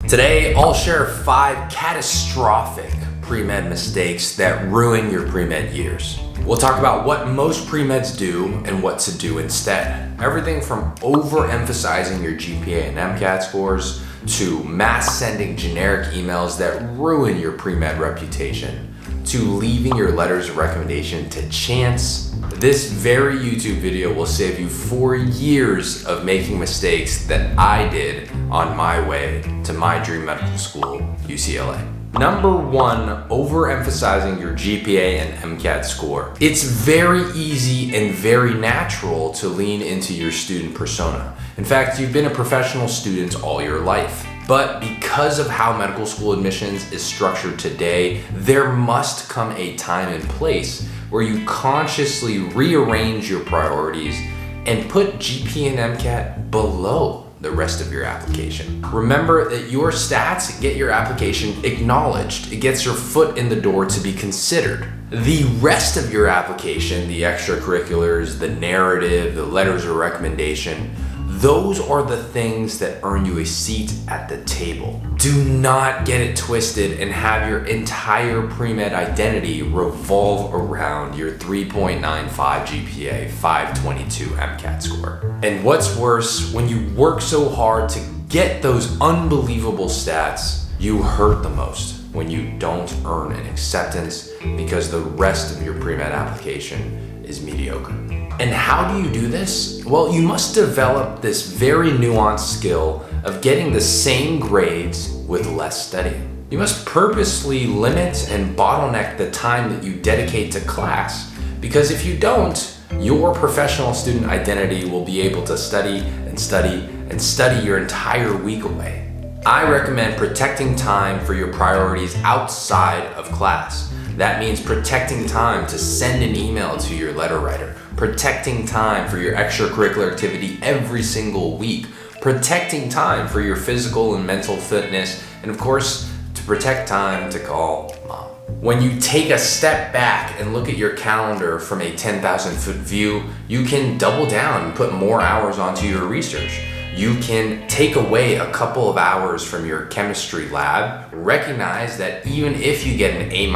Today, I'll share 5 catastrophic pre-med mistakes that ruin your pre-med years. We'll talk about what most pre-meds do and what to do instead. Everything from overemphasizing your GPA and MCAT scores to mass sending generic emails that ruin your pre-med reputation to leaving your letters of recommendation to chance. This very YouTube video will save you 4 years of making mistakes that I did on my way to my dream medical school, UCLA. Number 1, overemphasizing your GPA and MCAT score. It's very easy and very natural to lean into your student persona. In fact, you've been a professional student all your life. But because of how medical school admissions is structured today, there must come a time and place where you consciously rearrange your priorities and put GPA and MCAT below the rest of your application. Remember that your stats get your application acknowledged. It gets your foot in the door to be considered. The rest of your application, the extracurriculars, the narrative, the letters of recommendation, those are the things that earn you a seat at the table. Do not get it twisted and have your entire pre-med identity revolve around your 3.95 GPA, 522 MCAT score. And what's worse, when you work so hard to get those unbelievable stats, you hurt the most when you don't earn an acceptance because the rest of your pre-med application is mediocre. And how do you do this? Well, you must develop this very nuanced skill of getting the same grades with less studying. You must purposely limit and bottleneck the time that you dedicate to class, because if you don't, your professional student identity will be able to study and study and study your entire week away. I recommend protecting time for your priorities outside of class. That means protecting time to send an email to your letter writer, protecting time for your extracurricular activity every single week, protecting time for your physical and mental fitness, and of course, to protect time to call mom. When you take a step back and look at your calendar from a 10,000-foot view, you can double down and put more hours onto your research. You can take away a couple of hours from your chemistry lab. Recognize that even if you get an A-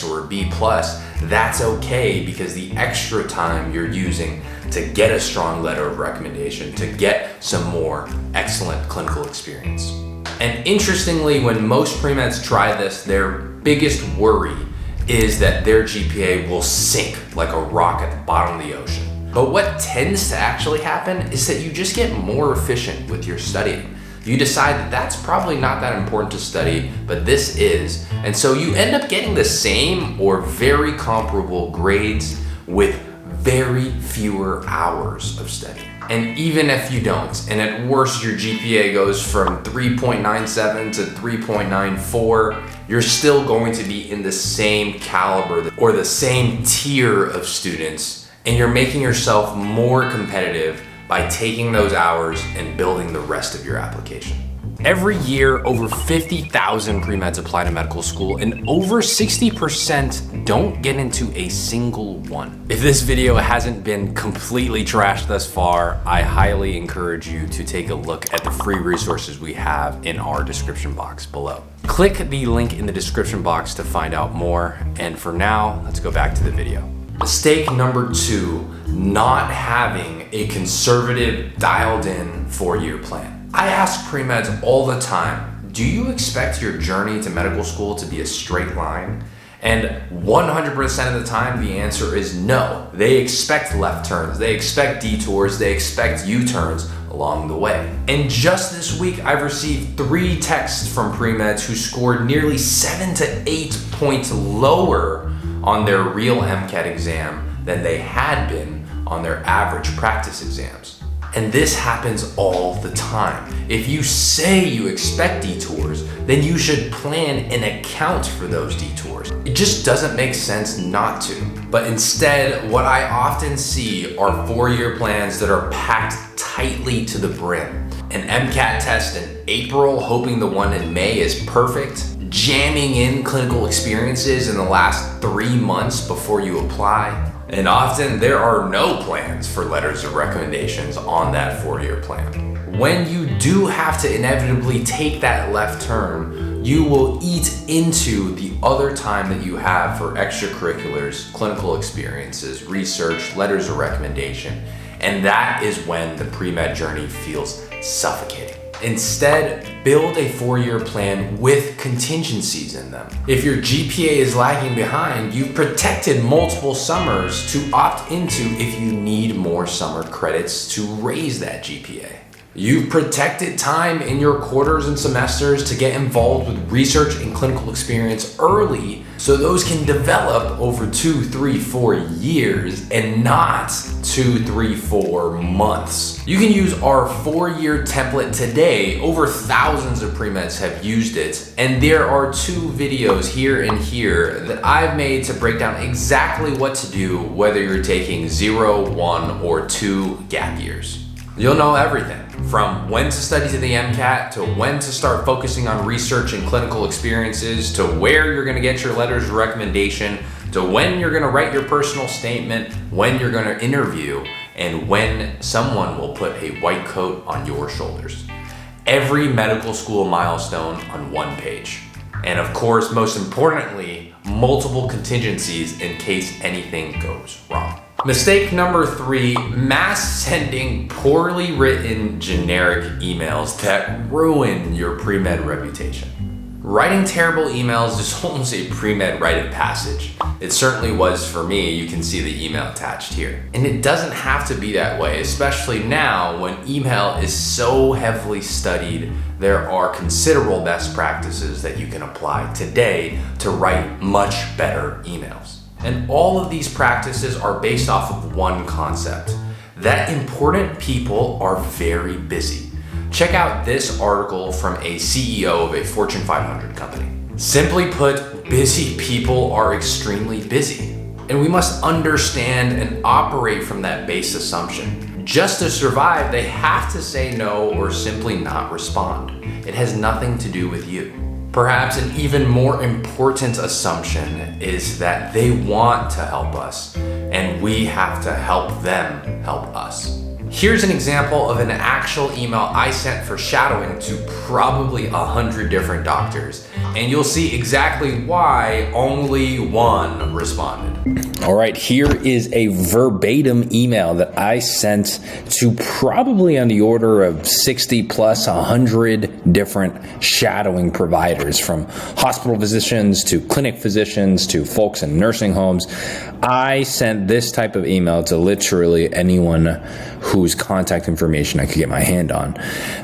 or a B+, that's okay, because the extra time you're using to get a strong letter of recommendation, to get some more excellent clinical experience. And interestingly, when most pre-meds try this, their biggest worry is that their GPA will sink like a rock at the bottom of the ocean. But what tends to actually happen is that you just get more efficient with your studying. You decide that that's probably not that important to study, but this is. And so you end up getting the same or very comparable grades with very fewer hours of studying. And even if you don't, and at worst your GPA goes from 3.97 to 3.94, you're still going to be in the same caliber or the same tier of students, and you're making yourself more competitive by taking those hours and building the rest of your application. Every year, over 50,000 pre-meds apply to medical school, and over 60% don't get into a single one. If this video hasn't been completely trashed thus far, I highly encourage you to take a look at the free resources we have in our description box below. Click the link in the description box to find out more, and for now, let's go back to the video. Mistake number 2, not having a conservative, dialed-in 4-year plan. I ask pre-meds all the time, do you expect your journey to medical school to be a straight line? And 100% of the time, the answer is no. They expect left turns, they expect detours, they expect U-turns along the way. And just this week, I've received 3 texts from pre-meds who scored nearly 7 to 8 points lower on their real MCAT exam than they had been on their average practice exams. And this happens all the time. If you say you expect detours, then you should plan and account for those detours. It just doesn't make sense not to. But instead, what I often see are 4-year plans that are packed tightly to the brim. An MCAT test in April, hoping the one in May is perfect, jamming in clinical experiences in the last 3 months before you apply. And often there are no plans for letters of recommendations on that 4-year plan. When you do have to inevitably take that left turn, you will eat into the other time that you have for extracurriculars, clinical experiences, research, letters of recommendation, and that is when the pre-med journey feels suffocating. Instead, build a 4-year plan with contingencies in them. If your GPA is lagging behind, you've protected multiple summers to opt into if you need more summer credits to raise that GPA. You've protected time in your quarters and semesters to get involved with research and clinical experience early so those can develop over 2, 3, 4 years and not 2, 3, 4 months. You can use our 4-year template today. Over thousands of pre-meds have used it, and there are 2 videos here and here that I've made to break down exactly what to do whether you're taking 0, 1, or 2 gap years. You'll know everything from when to study to the MCAT, to when to start focusing on research and clinical experiences, to where you're gonna get your letters of recommendation, to when you're gonna write your personal statement, when you're gonna interview, and when someone will put a white coat on your shoulders. Every medical school milestone on 1 page. And of course, most importantly, multiple contingencies in case anything goes wrong. Mistake number 3, mass sending poorly written generic emails that ruin your pre-med reputation. Writing terrible emails is almost a pre-med rite of passage. It certainly was for me. You can see the email attached here. And it doesn't have to be that way, especially now when email is so heavily studied. There are considerable best practices that you can apply today to write much better emails. And all of these practices are based off of one concept, that important people are very busy. Check out this article from a CEO of a Fortune 500 company. Simply put, busy people are extremely busy. And we must understand and operate from that base assumption. Just to survive, they have to say no or simply not respond. It has nothing to do with you. Perhaps an even more important assumption is that they want to help us, and we have to help them help us. Here's an example of an actual email I sent for shadowing to probably 100 different doctors, and you'll see exactly why only 1 responded. All right, here is a verbatim email that I sent to probably on the order of 60 plus 100 different shadowing providers, from hospital physicians to clinic physicians to folks in nursing homes. I sent this type of email to literally anyone whose contact information I could get my hand on.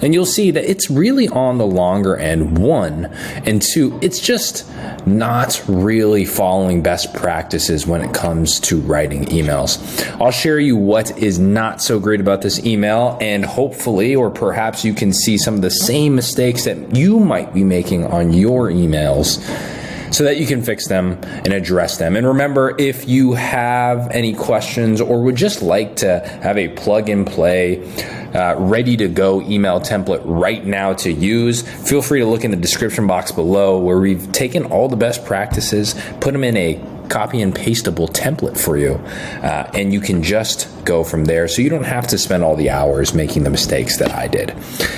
And you'll see that it's really on the longer end, 1, and 2, it's just not really following best practices when it comes to writing emails. I'll share you what is not so great about this email, and hopefully, or perhaps you can see some of the same mistakes that you might be making on your emails, so that you can fix them and address them. And remember, if you have any questions or would just like to have a plug and play, ready to go email template right now to use, feel free to look in the description box below, where we've taken all the best practices, put them in a copy and pastable template for you, and you can just go from there, so you don't have to spend all the hours making the mistakes that I did.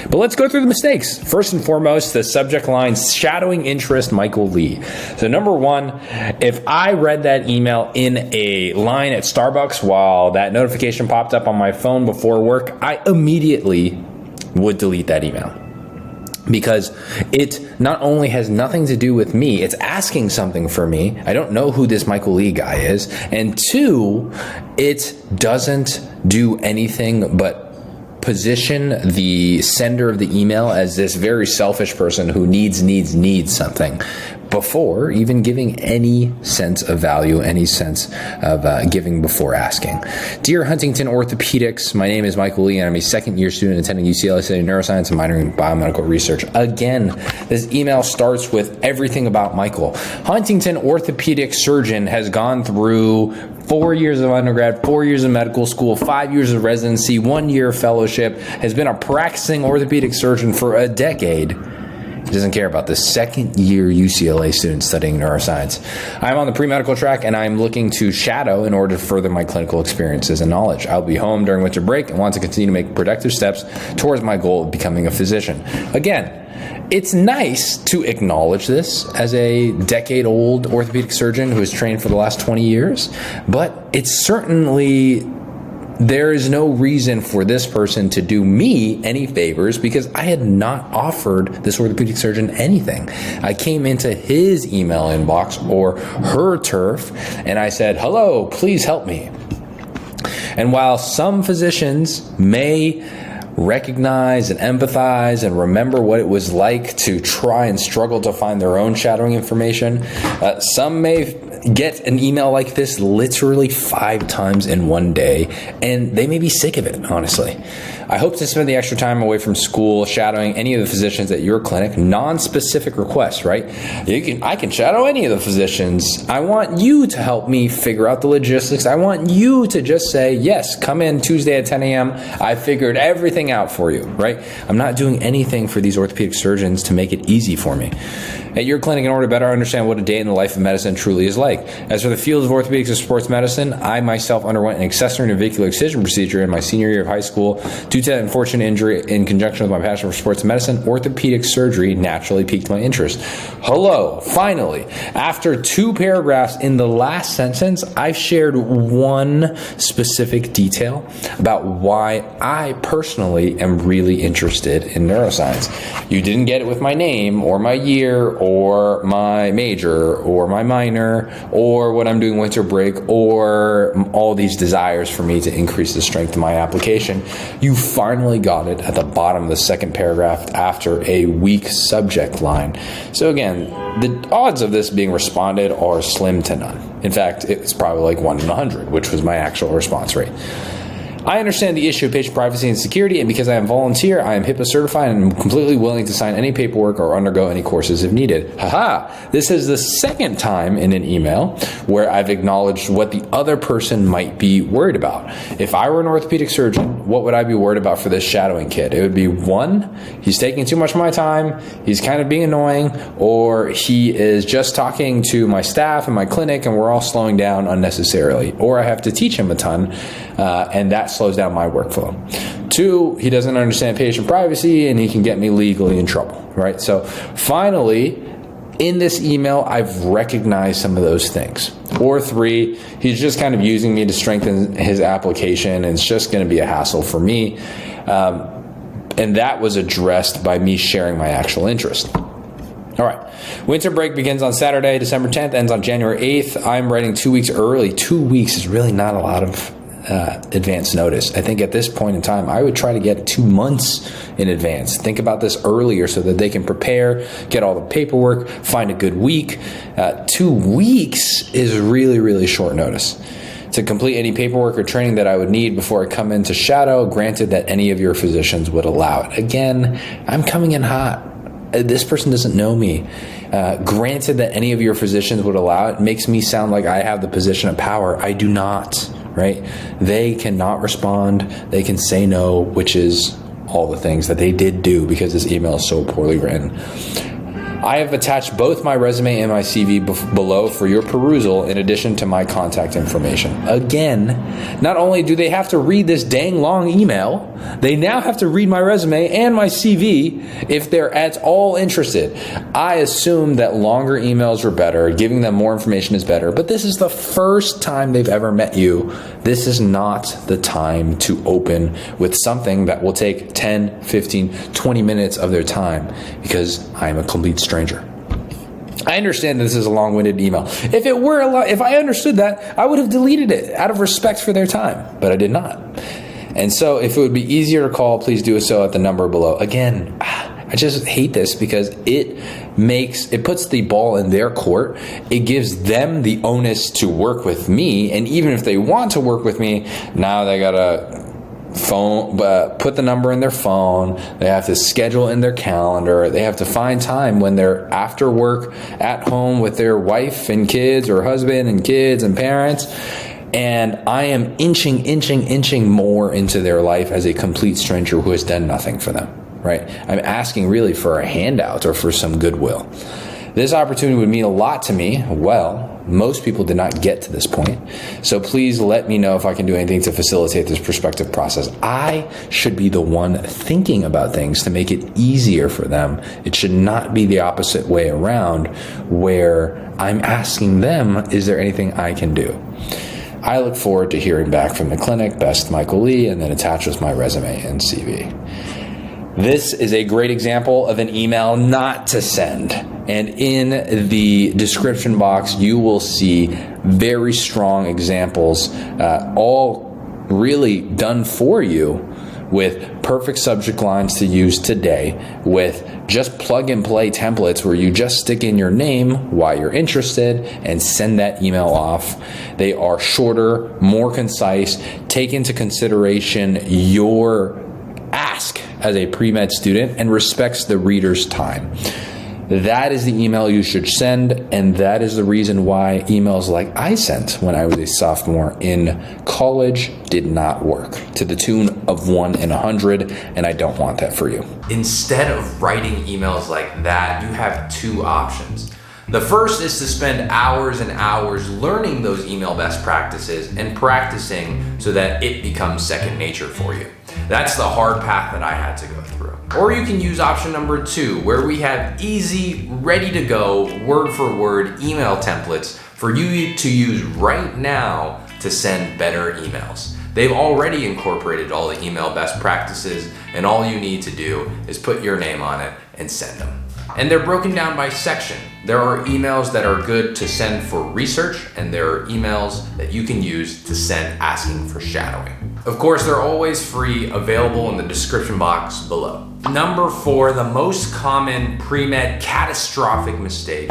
But let's go through the mistakes. First and foremost, the subject line, shadowing interest, Michael Lee. So number 1, if I read that email in a line at Starbucks while that notification popped up on my phone before work, I immediately would delete that email. Because it not only has nothing to do with me, it's asking something for me. I don't know who this Michael Lee guy is. And 2, it doesn't do anything but position the sender of the email as this very selfish person who needs something, before even giving any sense of value, any sense of giving before asking. Dear Huntington Orthopedics, my name is Michael Lee, and I'm a second-year student attending UCLA studying neuroscience and minoring in biomedical research. Again, this email starts with everything about Michael. Huntington orthopedic surgeon has gone through 4 years of undergrad, 4 years of medical school, 5 years of residency, 1 year of fellowship, has been a practicing orthopedic surgeon for a decade. He doesn't care about the second-year UCLA student studying neuroscience. I'm on the pre-medical track, and I'm looking to shadow in order to further my clinical experiences and knowledge. I'll be home during winter break and want to continue to make productive steps towards my goal of becoming a physician. Again, it's nice to acknowledge this as a decade-old orthopedic surgeon who has trained for the last 20 years, but it's certainly, there is no reason for this person to do me any favors because I had not offered this orthopedic surgeon anything. I came into his email inbox or her turf and I said, hello, please help me. And while some physicians may recognize and empathize and remember what it was like to try and struggle to find their own shadowing information, some may get an email like this literally 5 times in one day, and they may be sick of it, honestly. I hope to spend the extra time away from school shadowing any of the physicians at your clinic. Non-specific requests, right? I can shadow any of the physicians. I want you to help me figure out the logistics. I want you to just say, yes, come in Tuesday at 10 a.m. I figured everything out for you, right? I'm not doing anything for these orthopedic surgeons to make it easy for me. At your clinic, in order to better understand what a day in the life of medicine truly is like. As for the field of orthopedics and sports medicine, I myself underwent an accessory navicular excision procedure in my senior year of high school. Due to that unfortunate injury, in conjunction with my passion for sports medicine, orthopedic surgery naturally piqued my interest. Hello, finally, after 2 paragraphs in the last sentence, I've shared one specific detail about why I personally am really interested in neuroscience. You didn't get it with my name or my year or my major or my minor or what I'm doing winter break or all these desires for me to increase the strength of my application. You finally got it at the bottom of the second paragraph after a weak subject line. So again, the odds of this being responded are slim to none. In fact, it's probably like 1 in 100, which was my actual response rate. I understand the issue of patient privacy and security, and because I am volunteer, I am HIPAA certified and am completely willing to sign any paperwork or undergo any courses if needed. Haha! This is the second time in an email where I've acknowledged what the other person might be worried about. If I were an orthopedic surgeon, what would I be worried about for this shadowing kid? It would be 1, he's taking too much of my time, he's kind of being annoying, or he is just talking to my staff and my clinic and we're all slowing down unnecessarily, or I have to teach him a ton, and that slows down my workflow. 2, he doesn't understand patient privacy and he can get me legally in trouble, right? So finally, in this email, I've recognized some of those things. Or 3, he's just kind of using me to strengthen his application and it's just going to be a hassle for me. And that was addressed by me sharing my actual interest. All right. Winter break begins on Saturday, December 10th, ends on January 8th. I'm writing 2 weeks early. 2 weeks is really not a lot of advance notice. I think at this point in time, I would try to get 2 months in advance. Think about this earlier so that they can prepare, get all the paperwork, find a good week. 2 weeks is really, really short notice to complete any paperwork or training that I would need before I come in to shadow, granted that any of your physicians would allow it. Again, I'm coming in hot. This person doesn't know me. Granted that any of your physicians would allow it makes me sound like I have the position of power. I do not. Right? They cannot respond. They can say no, which is all the things that they did do because this email is so poorly written. I have attached both my resume and my CV below for your perusal in addition to my contact information. Again, not only do they have to read this dang long email, they now have to read my resume and my CV if they're at all interested. I assume that longer emails are better, giving them more information is better, but this is the first time they've ever met you. This is not the time to open with something that will take 10, 15, 20 minutes of their time because I'm a complete stranger. I understand that this is a long-winded email. If I understood that, I would have deleted it out of respect for their time, but I did not. And so if it would be easier to call, please do so at the number below. Again, I just hate this because it puts the ball in their court. It gives them the onus to work with me. And even if they want to work with me, now they gotta put the number in their phone. They have to schedule in their calendar. They have to find time when they're after work at home with their wife and kids or husband and kids and parents. And I am inching more into their life as a complete stranger who has done nothing for them. right? I'm asking really for a handout or for some goodwill. This opportunity would mean a lot to me. Well, most people did not get to this point. So please let me know if I can do anything to facilitate this prospective process. I should be the one thinking about things to make it easier for them. It should not be the opposite way around, where I'm asking them, is there anything I can do? I look forward to hearing back from the clinic. Best, Michael Lee, and then attached with my resume and CV. This is a great example of an email not to send. And in the description box, you will see very strong examples, all really done for you, with perfect subject lines to use today, with just plug and play templates where you just stick in your name, why you're interested, and send that email off. They are shorter, more concise, take into consideration your ask as a pre-med student, and respects the reader's time. That is the email you should send, and that is the reason why emails like I sent when I was a sophomore in college did not work, to the tune of 1 in 100, and I don't want that for you. Instead of writing emails like that, you have two options. The first is to spend hours and hours learning those email best practices and practicing so that it becomes second nature for you. That's the hard path that I had to go through. Or you can use option number 2, where we have easy, ready to go, word for word email templates for you to use right now to send better emails. They've already incorporated all the email best practices, and all you need to do is put your name on it and send them. And they're broken down by section. There are emails that are good to send for research, and there are emails that you can use to send asking for shadowing. Of course, they're always free, available in the description box below. Number 4, the most common pre-med catastrophic mistake: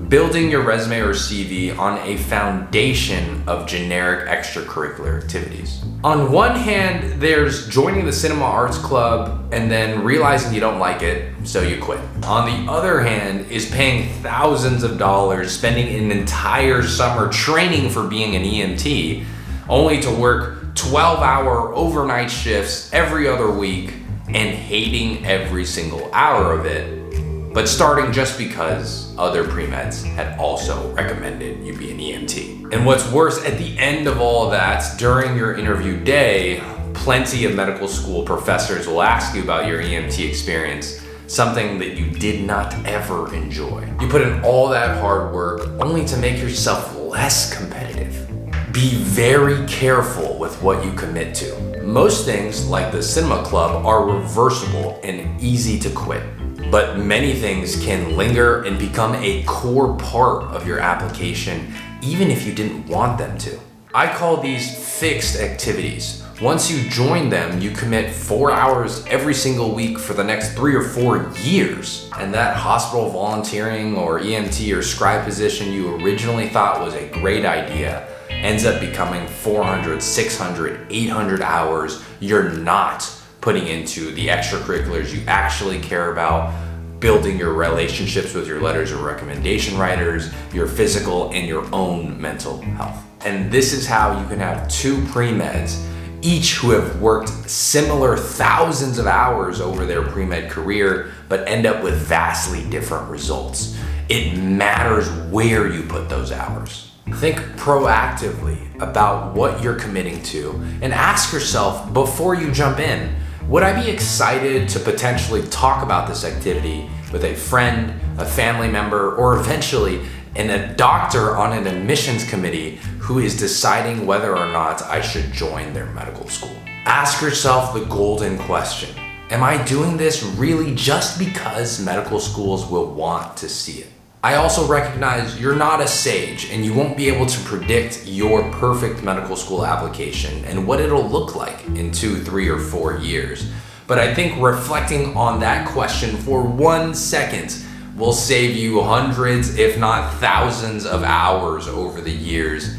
building your resume or CV on a foundation of generic extracurricular activities. On one hand, there's joining the cinema arts club and then realizing you don't like it, so you quit. On the other hand is paying thousands of dollars, spending an entire summer training for being an EMT, only to work 12-hour overnight shifts every other week and hating every single hour of it, but starting just because other pre-meds had also recommended you be an EMT. And what's worse, at the end of all of that, during your interview day, plenty of medical school professors will ask you about your EMT experience, something that you did not ever enjoy. You put in all that hard work only to make yourself less competitive. Be very careful with what you commit to. Most things, like the cinema club, are reversible and easy to quit. But many things can linger and become a core part of your application, even if you didn't want them to. I call these fixed activities. Once you join them, you commit 4 hours every single week for the next 3 or 4 years. And that hospital volunteering or EMT or scribe position you originally thought was a great idea ends up becoming 400, 600, 800 hours you're not putting into the extracurriculars you actually care about, building your relationships with your letters of recommendation writers, your physical and your own mental health. And this is how you can have 2 pre-meds, each who have worked similar thousands of hours over their pre-med career, but end up with vastly different results. It matters where you put those hours. Think proactively about what you're committing to and ask yourself before you jump in, would I be excited to potentially talk about this activity with a friend, a family member, or eventually a doctor on an admissions committee who is deciding whether or not I should join their medical school? Ask yourself the golden question: am I doing this really just because medical schools will want to see it? I also recognize you're not a sage and you won't be able to predict your perfect medical school application and what it'll look like in 2, 3, or 4 years. But I think reflecting on that question for 1 second will save you hundreds, if not thousands of hours over the years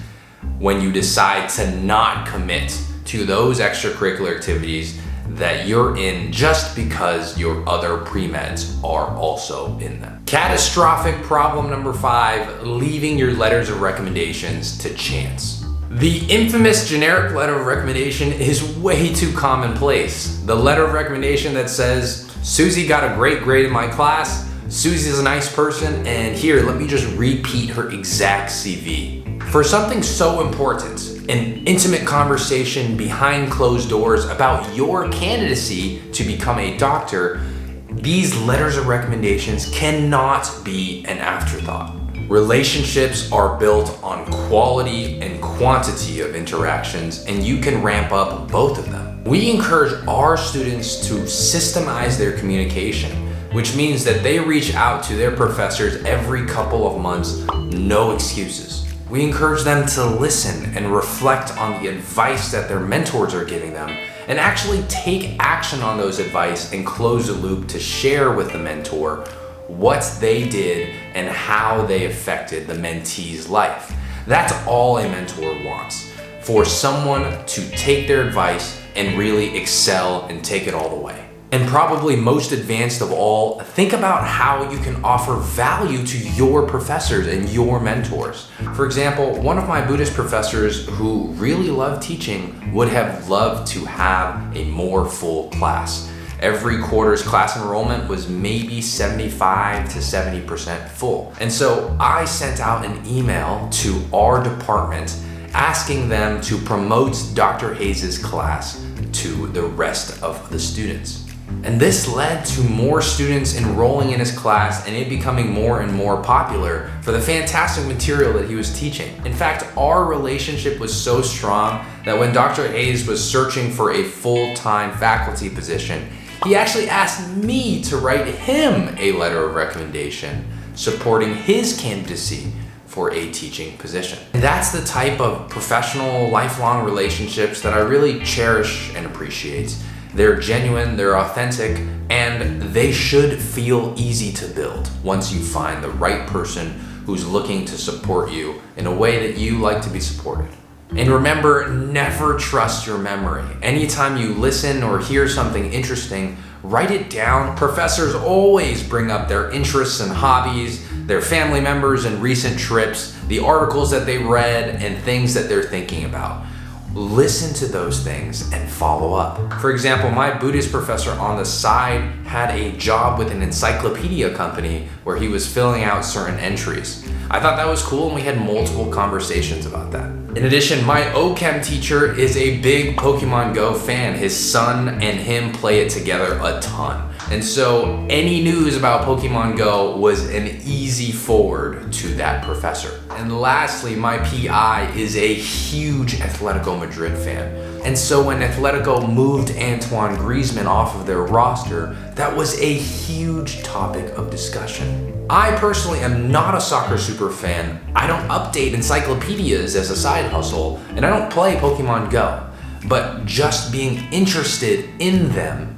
when you decide to not commit to those extracurricular activities that you're in just because your other pre-meds are also in them. Catastrophic problem number 5, leaving your letters of recommendations to chance. The infamous generic letter of recommendation is way too commonplace. The letter of recommendation that says, Susie got a great grade in my class. Susie's a nice person, and here, let me just repeat her exact CV. For something so important, an intimate conversation behind closed doors about your candidacy to become a doctor, these letters of recommendations cannot be an afterthought. Relationships are built on quality and quantity of interactions, and you can ramp up both of them. We encourage our students to systemize their communication, which means that they reach out to their professors every couple of months, no excuses. We encourage them to listen and reflect on the advice that their mentors are giving them, and actually take action on those advice and close the loop to share with the mentor what they did and how they affected the mentee's life. That's all a mentor wants, for someone to take their advice and really excel and take it all the way. And probably most advanced of all, think about how you can offer value to your professors and your mentors. For example, one of my Buddhist professors who really loved teaching would have loved to have a more full class. Every quarter's class enrollment was maybe 75 to 70% full. And so I sent out an email to our department asking them to promote Dr. Hayes' class to the rest of the students. And this led to more students enrolling in his class and it becoming more and more popular for the fantastic material that he was teaching. In fact, our relationship was so strong that when Dr. Hayes was searching for a full-time faculty position, he actually asked me to write him a letter of recommendation supporting his candidacy for a teaching position. And that's the type of professional, lifelong relationships that I really cherish and appreciate. They're genuine, they're authentic, and they should feel easy to build once you find the right person who's looking to support you in a way that you like to be supported. And remember, never trust your memory. Anytime you listen or hear something interesting, write it down. Professors always bring up their interests and hobbies, their family members and recent trips, the articles that they read, and things that they're thinking about. Listen to those things and follow up. For example, my Buddhist professor on the side had a job with an encyclopedia company where he was filling out certain entries. I thought that was cool and we had multiple conversations about that. In addition, my OChem teacher is a big Pokemon Go fan. His son and him play it together a ton. And so any news about Pokemon Go was an easy forward to that professor. And lastly, my PI is a huge Atletico Madrid fan. And so when Atletico moved Antoine Griezmann off of their roster, that was a huge topic of discussion. I personally am not a soccer super fan. I don't update encyclopedias as a side hustle, and I don't play Pokemon Go. But just being interested in them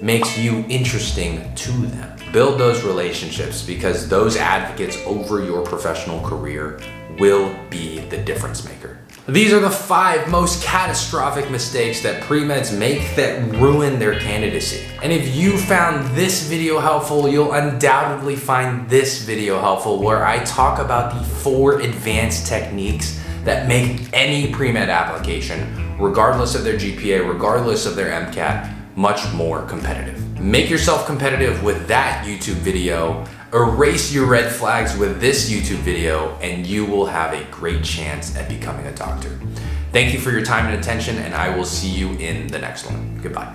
makes you interesting to them. Build those relationships because those advocates over your professional career will be the difference maker. These are the 5 most catastrophic mistakes that pre-meds make that ruin their candidacy. And if you found this video helpful, you'll undoubtedly find this video helpful where I talk about the 4 advanced techniques that make any pre-med application, regardless of their GPA, regardless of their MCAT, much more competitive. Make yourself competitive with that YouTube video, erase your red flags with this YouTube video, and you will have a great chance at becoming a doctor. Thank you for your time and attention, and I will see you in the next one. Goodbye.